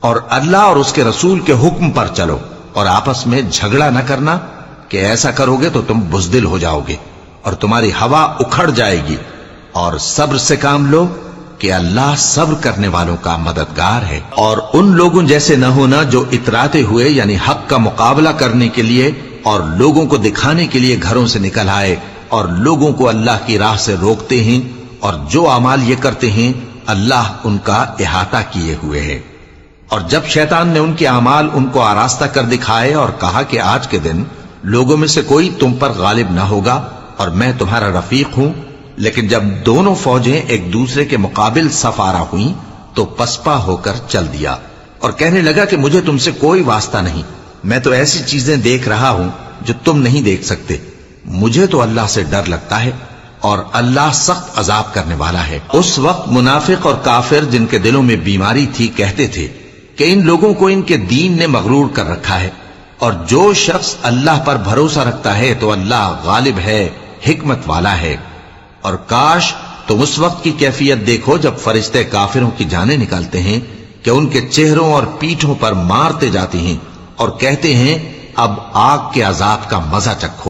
اور اللہ اور اس کے رسول کے حکم پر چلو اور آپس میں جھگڑا نہ کرنا کہ ایسا کرو گے تو تم بزدل ہو جاؤ گے اور تمہاری ہوا اکھڑ جائے گی، اور صبر سے کام لو کہ اللہ صبر کرنے والوں کا مددگار ہے۔ اور ان لوگوں جیسے نہ ہونا جو اتراتے ہوئے یعنی حق کا مقابلہ کرنے کے لیے اور لوگوں کو دکھانے کے لیے گھروں سے نکل آئے اور لوگوں کو اللہ کی راہ سے روکتے ہیں، اور جو اعمال یہ کرتے ہیں اللہ ان کا احاطہ کیے ہوئے ہے۔ اور جب شیطان نے ان کے اعمال ان کو آراستہ کر دکھائے اور کہا کہ آج کے دن لوگوں میں سے کوئی تم پر غالب نہ ہوگا اور میں تمہارا رفیق ہوں، لیکن جب دونوں فوجیں ایک دوسرے کے مقابل صف آرا ہوئیں تو پسپا ہو کر چل دیا اور کہنے لگا کہ مجھے تم سے کوئی واسطہ نہیں، میں تو ایسی چیزیں دیکھ رہا ہوں جو تم نہیں دیکھ سکتے، مجھے تو اللہ سے ڈر لگتا ہے اور اللہ سخت عذاب کرنے والا ہے۔ اس وقت منافق اور کافر جن کے دلوں میں بیماری تھی کہتے تھے کہ ان لوگوں کو ان کے دین نے مغرور کر رکھا ہے، اور جو شخص اللہ پر بھروسہ رکھتا ہے تو اللہ غالب ہے، حکمت والا ہے۔ اور کاش تم اس وقت کی کیفیت دیکھو جب فرشتے کافروں کی جانیں نکالتے ہیں کہ ان کے چہروں اور پیٹھوں پر مارتے جاتے ہیں اور کہتے ہیں اب آگ کے عذاب کا مزہ چکھو۔